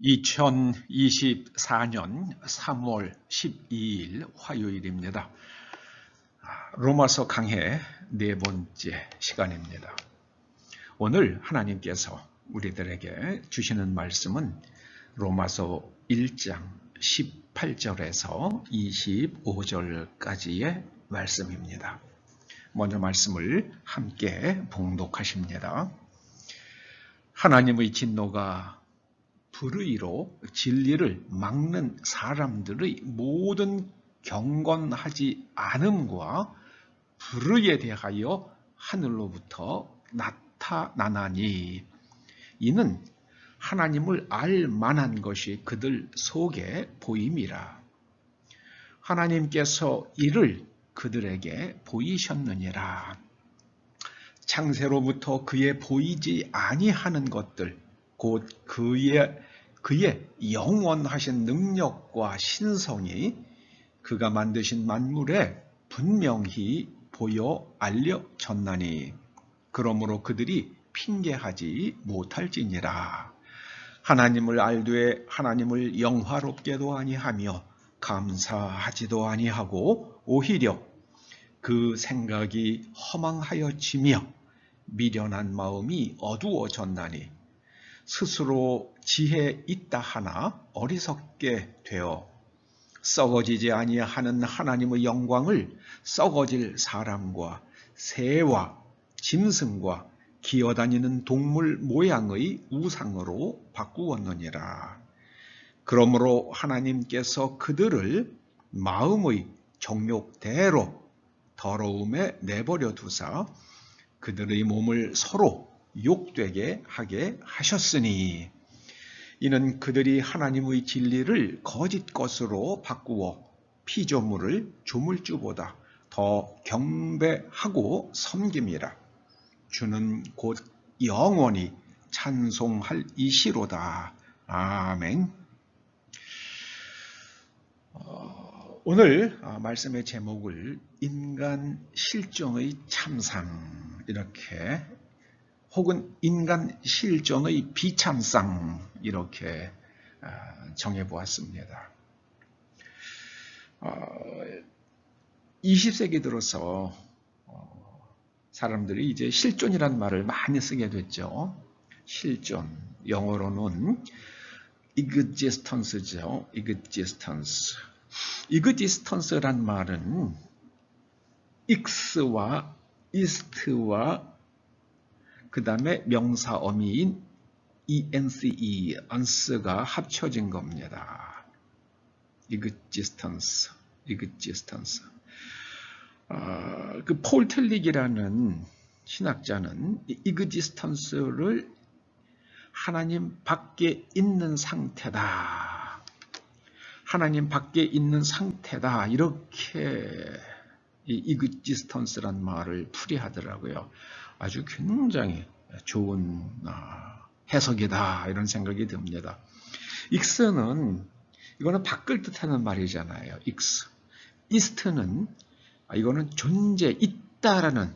2024년 3월 12일 화요일입니다. 로마서 강해 네 번째 시간입니다. 오늘 하나님께서 우리들에게 주시는 말씀은 로마서 1장 18절에서 25절까지의 말씀입니다. 먼저 말씀을 함께 봉독하십니다. 하나님의 진노가 불의로 진리를 막는 사람들의 모든 경건하지 않음과 불의에 대하여 하늘로부터 나타나나니 이는 하나님을 알 만한 것이 그들 속에 보임이라. 하나님께서 이를 그들에게 보이셨느니라. 창세로부터 그의 보이지 아니하는 것들 곧 그의 영원하신 능력과 신성이 그가 만드신 만물에 분명히 보여 알려졌나니 그러므로 그들이 핑계하지 못할지니라. 하나님을 알되 하나님을 영화롭게도 아니하며 감사하지도 아니하고 오히려 그 생각이 허망하여지며 미련한 마음이 어두워졌나니 스스로 지혜 있다 하나 어리석게 되어 썩어지지 아니하는 하나님의 영광을 썩어질 사람과 새와 짐승과 기어다니는 동물 모양의 우상으로 바꾸었느니라. 그러므로 하나님께서 그들을 마음의 정욕대로 더러움에 내버려 두사 그들의 몸을 서로 욕되게 하게 하셨으니 이는 그들이 하나님의 진리를 거짓 것으로 바꾸어 피조물을 조물주보다 더 경배하고 섬김이라. 주는 곧 영원히 찬송할 이시로다. 아멘. 오늘 말씀의 제목을 인간 실존의 참상 이렇게 혹은 인간 실존의 비참상 이렇게 정해보았습니다. 20세기 들어서 사람들이 이제 실존이라는 말을 많이 쓰게 됐죠. 실존, 영어로는 existence죠. existence란 말은 x와 ist와 그 다음에 명사 어미인 ence가 합쳐진 겁니다. existence. 그 폴 텔릭이라는 신학자는 existence를 하나님 밖에 있는 상태다. 하나님 밖에 있는 상태다. 이렇게 이 existence란 말을 풀이하더라고요. 아주 굉장히 좋은 해석이다 이런 생각이 듭니다. 익스는 이거는 밖을 뜻하는 말이잖아요. 익스. 이스트는 이거는 존재 있다라는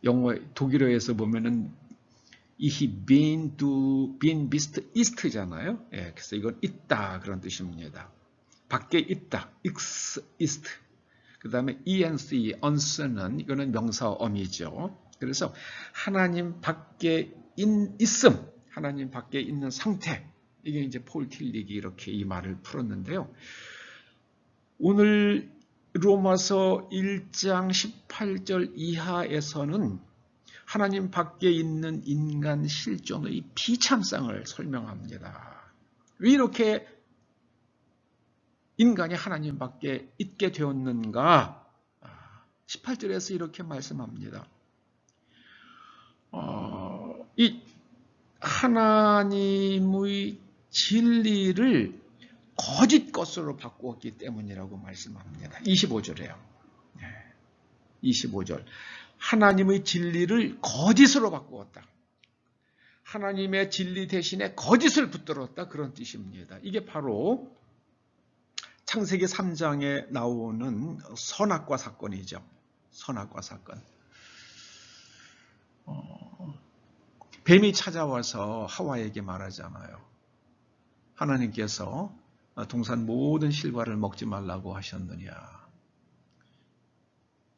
영어 독일어에서 보면은 he been bist ist잖아요. 그래서 이건 있다 그런 뜻입니다. 밖에 있다. 익스 이스트. 그 다음에 ence, once는 이거는 명사 어미죠. 그래서 하나님 밖에 있음, 하나님 밖에 있는 상태. 이게 이제 폴 틸릭이 이렇게 이 말을 풀었는데요. 오늘 로마서 1장 18절 이하에서는 하나님 밖에 있는 인간 실존의 비참상을 설명합니다. 왜 이렇게 인간이 하나님 밖에 있게 되었는가? 18절에서 이렇게 말씀합니다. 이 하나님의 진리를 거짓 것으로 바꾸었기 때문이라고 말씀합니다. 25절에요. 25절. 하나님의 진리를 거짓으로 바꾸었다. 하나님의 진리 대신에 거짓을 붙들었다. 그런 뜻입니다. 이게 바로 창세기 3장에 나오는 선악과 사건이죠. 선악과 사건. 뱀이 찾아와서 하와에게 말하잖아요. 하나님께서 동산 모든 실과를 먹지 말라고 하셨느냐.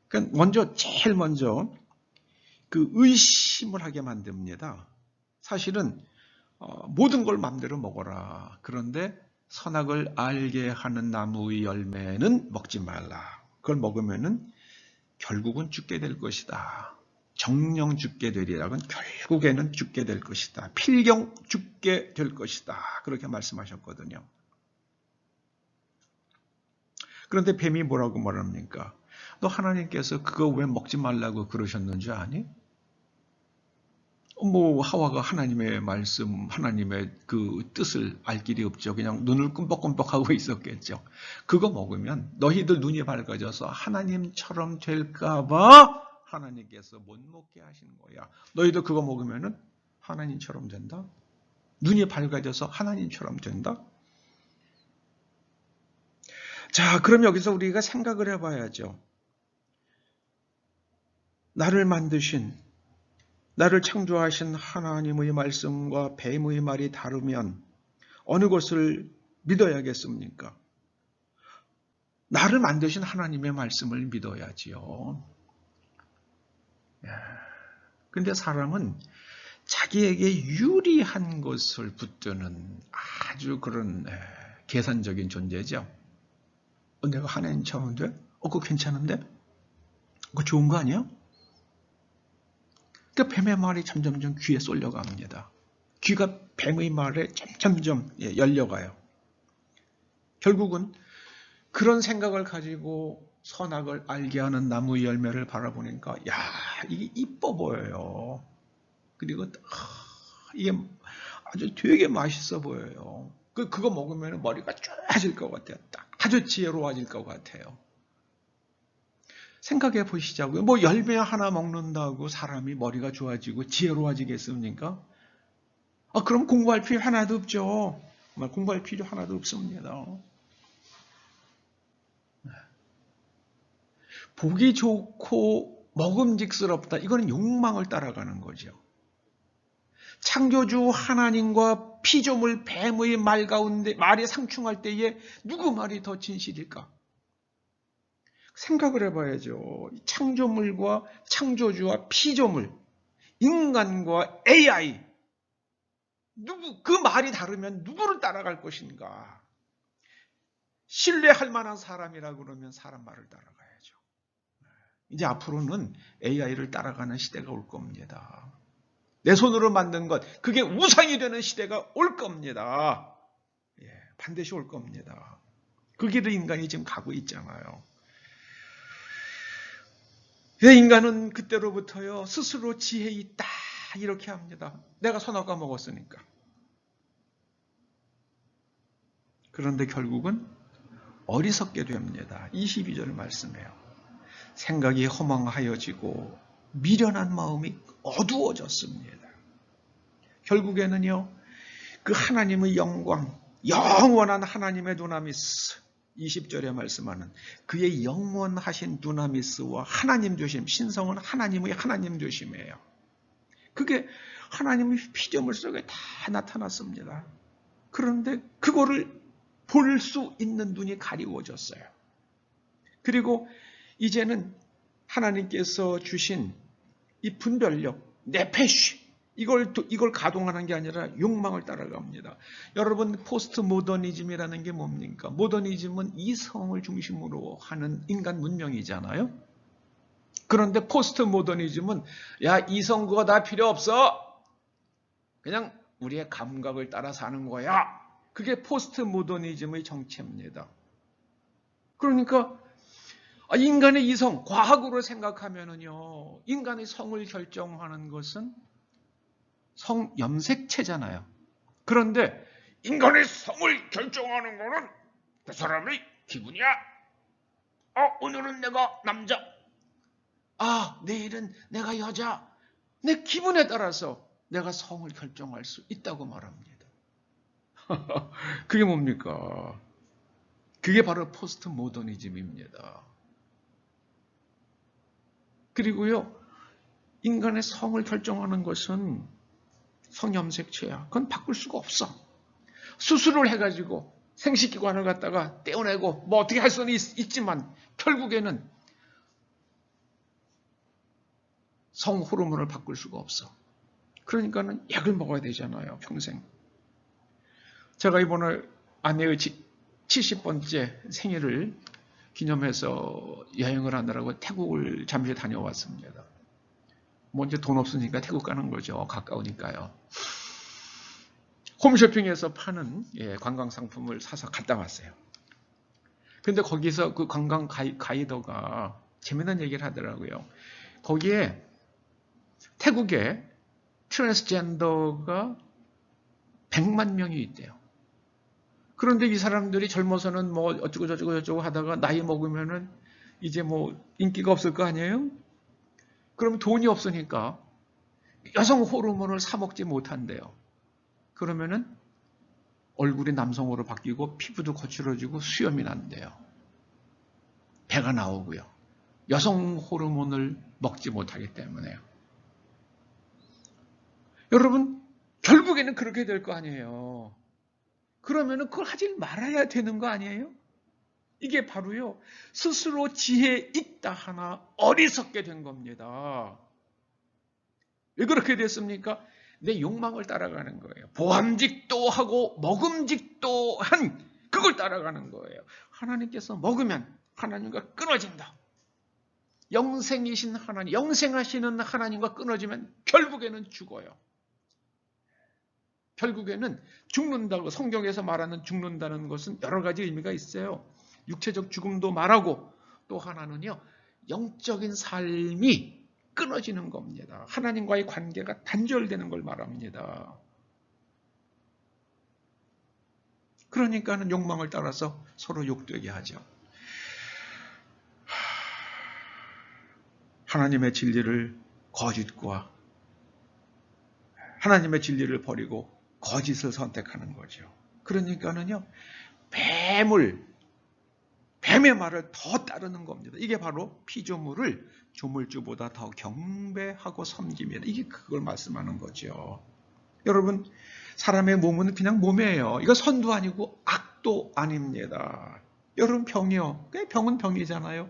그러니까 제일 먼저 그 의심을 하게 만듭니다. 사실은 모든 걸 마음대로 먹어라. 그런데 선악을 알게 하는 나무의 열매는 먹지 말라. 그걸 먹으면은 결국은 죽게 될 것이다. 정령 죽게 되리라는 결국에는 죽게 될 것이다. 필경 죽게 될 것이다. 그렇게 말씀하셨거든요. 그런데 뱀이 뭐라고 말합니까? 너 하나님께서 그거 왜 먹지 말라고 그러셨는 줄 아니? 하와가 하나님의 말씀, 하나님의 그 뜻을 알 길이 없죠. 그냥 눈을 끔뻑끔뻑하고 있었겠죠. 그거 먹으면 너희들 눈이 밝아져서 하나님처럼 될까봐 하나님께서 못 먹게 하시는 거야. 너희들 그거 먹으면은 하나님처럼 된다? 눈이 밝아져서 하나님처럼 된다? 자, 그럼 여기서 우리가 생각을 해봐야죠. 나를 만드신, 나를 창조하신 하나님의 말씀과 뱀의 말이 다르면 어느 것을 믿어야겠습니까? 나를 만드신 하나님의 말씀을 믿어야지요. 근데 사람은 자기에게 유리한 것을 붙드는 아주 그런 계산적인 존재죠. 내가 하나님처럼 돼? 그거 괜찮은데? 그거 좋은 거 아니야? 그러니까 뱀의 말이 점점점 귀에 쏠려갑니다. 귀가 뱀의 말에 점점점 열려가요. 결국은 그런 생각을 가지고 선악을 알게 하는 나무의 열매를 바라보니까 이게 이뻐 보여요. 그리고 이게 아주 되게 맛있어 보여요. 그거 먹으면 머리가 좋아질 것 같아요. 아주 지혜로워질 것 같아요. 생각해 보시자고요. 열매 하나 먹는다고 사람이 머리가 좋아지고 지혜로워지겠습니까? 그럼 공부할 필요 하나도 없죠. 공부할 필요 하나도 없습니다. 보기 좋고 먹음직스럽다. 이거는 욕망을 따라가는 거죠. 창조주 하나님과 피조물 뱀의 말 가운데 말이 상충할 때에 누구 말이 더 진실일까? 생각을 해봐야죠. 창조물과 창조주와 피조물, 인간과 AI, 그 말이 다르면 누구를 따라갈 것인가? 신뢰할 만한 사람이라고 그러면 사람 말을 따라가야죠. 이제 앞으로는 AI를 따라가는 시대가 올 겁니다. 내 손으로 만든 것, 그게 우상이 되는 시대가 올 겁니다. 반드시 올 겁니다. 그 길을 인간이 지금 가고 있잖아요. 인간은 그때로부터요 스스로 지혜 있다 이렇게 합니다. 내가 선악과 먹었으니까. 그런데 결국은 어리석게 됩니다. 22절 말씀해요. 생각이 허망하여지고 미련한 마음이 어두워졌습니다. 결국에는요 그 하나님의 영광, 영원한 하나님의 두나미스, 20절에 말씀하는 그의 영원하신 두나미스와 하나님 되심, 신성은 하나님의 하나님 되심이에요. 그게 하나님의 피조물 속에 다 나타났습니다. 그런데 그거를 볼 수 있는 눈이 가리워졌어요. 그리고 이제는 하나님께서 주신 이 분별력, 네페쉬, 이걸 가동하는 게 아니라 욕망을 따라갑니다. 여러분, 포스트 모더니즘이라는 게 뭡니까? 모더니즘은 이성을 중심으로 하는 인간 문명이잖아요. 그런데 포스트 모더니즘은 이성 그거 다 필요 없어. 그냥 우리의 감각을 따라 사는 거야. 그게 포스트 모더니즘의 정체입니다. 그러니까 인간의 이성, 과학으로 생각하면은요, 인간의 성을 결정하는 것은 성 염색체잖아요. 그런데 인간의 성을 결정하는 거는 그 사람의 기분이야. 오늘은 내가 남자, 내일은 내가 여자. 내 기분에 따라서 내가 성을 결정할 수 있다고 말합니다. 그게 뭡니까? 그게 바로 포스트 모더니즘입니다. 그리고요, 인간의 성을 결정하는 것은 성염색체야. 그건 바꿀 수가 없어. 수술을 해가지고 생식기관을 갖다가 떼어내고 뭐 어떻게 할 수는 있지만 결국에는 성호르몬을 바꿀 수가 없어. 그러니까는 약을 먹어야 되잖아요, 평생. 제가 이번에 아내의 70번째 생일을 기념해서 여행을 하느라고 태국을 잠시 다녀왔습니다. 뭐 이제 돈 없으니까 태국 가는 거죠. 가까우니까요. 홈쇼핑에서 파는 관광 상품을 사서 갔다 왔어요. 근데 거기서 그 관광 가이더가 재미난 얘기를 하더라고요. 거기에 태국에 트랜스젠더가 100만 명이 있대요. 그런데 이 사람들이 젊어서는 뭐 어쩌고 저쩌고 하다가 나이 먹으면은 이제 뭐 인기가 없을 거 아니에요? 그럼 돈이 없으니까 여성 호르몬을 사 먹지 못한대요. 그러면은 얼굴이 남성으로 바뀌고 피부도 거칠어지고 수염이 난대요. 배가 나오고요. 여성 호르몬을 먹지 못하기 때문에요. 여러분, 결국에는 그렇게 될 거 아니에요. 그러면은 그걸 하지 말아야 되는 거 아니에요? 이게 바로요, 스스로 지혜 있다 하나 어리석게 된 겁니다. 왜 그렇게 됐습니까? 내 욕망을 따라가는 거예요. 보암직도 하고 먹음직도 한 그걸 따라가는 거예요. 하나님께서 먹으면 하나님과 끊어진다. 영생이신 하나님, 영생하시는 하나님과 끊어지면 결국에는 죽어요. 결국에는 죽는다고, 성경에서 말하는 죽는다는 것은 여러 가지 의미가 있어요. 육체적 죽음도 말하고 또 하나는요, 영적인 삶이 끊어지는 겁니다. 하나님과의 관계가 단절되는 걸 말합니다. 그러니까는 욕망을 따라서 서로 욕되게 하죠. 하나님의 진리를 거짓과 하나님의 진리를 버리고 거짓을 선택하는 거죠. 그러니까는요, 뱀의 말을 더 따르는 겁니다. 이게 바로 피조물을 조물주보다 더 경배하고 섬깁니다. 이게 그걸 말씀하는 거죠. 여러분, 사람의 몸은 그냥 몸이에요. 이거 선도 아니고 악도 아닙니다. 여러분, 병이요. 병은 병이잖아요.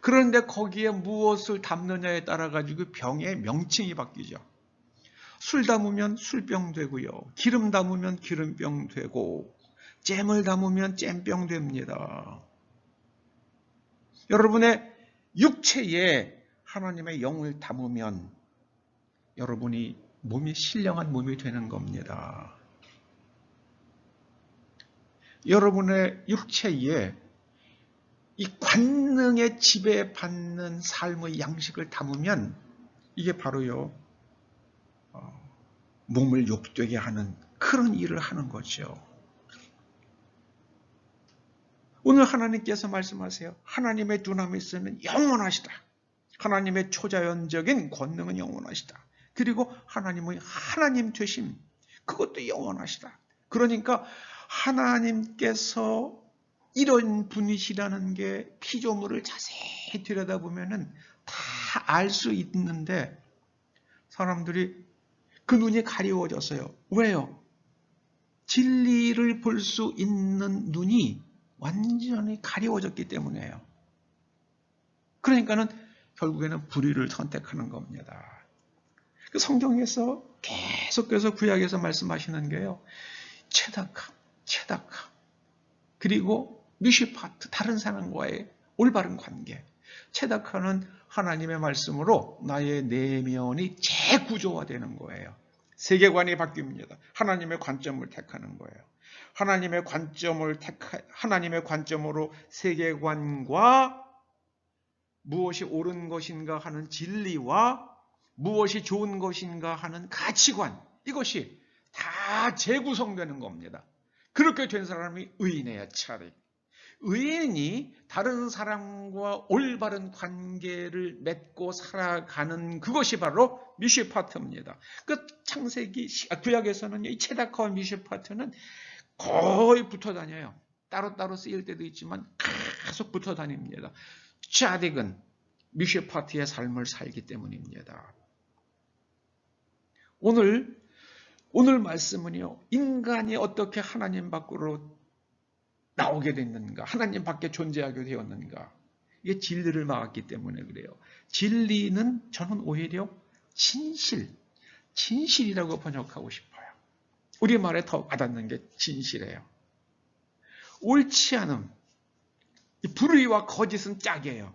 그런데 거기에 무엇을 담느냐에 따라 가지고 병의 명칭이 바뀌죠. 술 담으면 술병 되고요. 기름 담으면 기름병 되고, 잼을 담으면 잼병 됩니다. 여러분의 육체에 하나님의 영을 담으면 여러분이 몸이 신령한 몸이 되는 겁니다. 여러분의 육체에 이 관능의 지배받는 삶의 양식을 담으면 이게 바로요, 몸을 욕되게 하는 그런 일을 하는 거죠. 오늘 하나님께서 말씀하세요. 하나님의 두나미 있으면 영원하시다. 하나님의 초자연적인 권능은 영원하시다. 그리고 하나님의 하나님 되심, 그것도 영원하시다. 그러니까 하나님께서 이런 분이시라는 게 피조물을 자세히 들여다보면 다 알 수 있는데 사람들이 그 눈이 가리워졌어요. 왜요? 진리를 볼 수 있는 눈이 완전히 가리워졌기 때문이에요. 그러니까는 결국에는 불의를 선택하는 겁니다. 성경에서 계속해서 구약에서 말씀하시는 게요, 체다카, 그리고 미시파트, 다른 사람과의 올바른 관계. 체다카는 하나님의 말씀으로 나의 내면이 재구조화되는 거예요. 세계관이 바뀝니다. 하나님의 관점을 택하는 거예요. 하나님의 관점으로 세계관과 무엇이 옳은 것인가 하는 진리와 무엇이 좋은 것인가 하는 가치관, 이것이 다 재구성되는 겁니다. 그렇게 된 사람이 의인이에요, 차라리. 의인이 다른 사람과 올바른 관계를 맺고 살아가는 그것이 바로 미시파트입니다. 그 창세기, 구약에서는 이 체다카와 미시파트는 거의 붙어 다녀요. 따로따로 쓰일 때도 있지만 계속 붙어 다닙니다. 차딕은 미시파트의 삶을 살기 때문입니다. 오늘 오늘 말씀은요, 인간이 어떻게 하나님 밖으로 나오게 됐는가, 하나님 밖에 존재하게 되었는가, 이게 진리를 막았기 때문에 그래요. 진리는 저는 오히려 진실이라고 번역하고 싶어요. 우리말에 더 와닿는 게 진실이에요. 옳지 않음, 불의와 거짓은 짝이에요.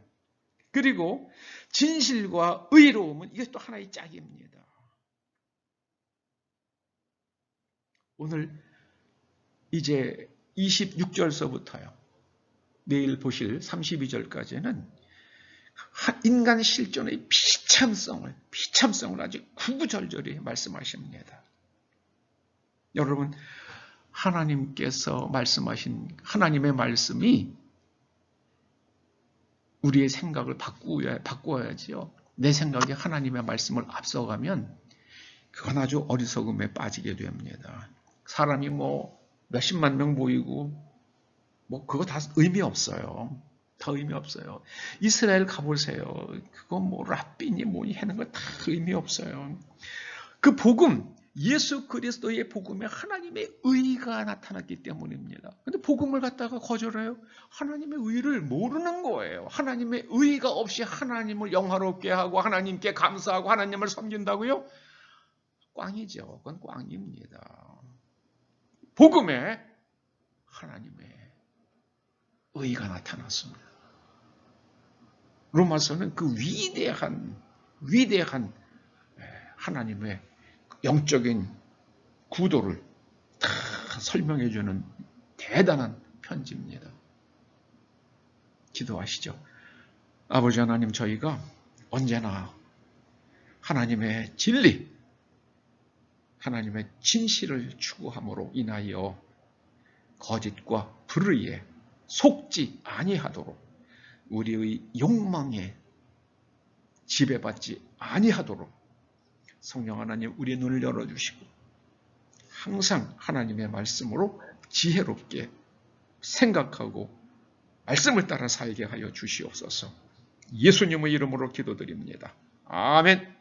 그리고 진실과 의로움은 이게 또 하나의 짝입니다. 오늘 이제 26절서부터요. 내일 보실 32절까지는 인간 실존의 비참성을 아주 구구절절히 말씀하십니다. 여러분, 하나님께서 말씀하신 하나님의 말씀이 우리의 생각을 바꾸어야지요. 내 생각이 하나님의 말씀을 앞서가면 그건 아주 어리석음에 빠지게 됩니다. 사람이 몇십만 명 모이고 그거 다 의미 없어요. 다 의미 없어요. 이스라엘 가보세요. 그거 랍비니 뭐니 하는 거 다 의미 없어요. 그 복음, 예수 그리스도의 복음에 하나님의 의가 나타났기 때문입니다. 근데 복음을 갖다가 거절해요? 하나님의 의를 모르는 거예요. 하나님의 의가 없이 하나님을 영화롭게 하고 하나님께 감사하고 하나님을 섬긴다고요? 꽝이죠. 그건 꽝입니다. 복음에 하나님의 의가 나타났습니다. 로마서는 그 위대한 하나님의 영적인 구도를 다 설명해주는 대단한 편지입니다. 기도하시죠. 아버지 하나님, 저희가 언제나 하나님의 진리, 하나님의 진실을 추구함으로 인하여 거짓과 불의에 속지 아니하도록, 우리의 욕망에 지배받지 아니하도록 성령 하나님 우리의 눈을 열어주시고 항상 하나님의 말씀으로 지혜롭게 생각하고 말씀을 따라 살게 하여 주시옵소서. 예수님의 이름으로 기도드립니다. 아멘.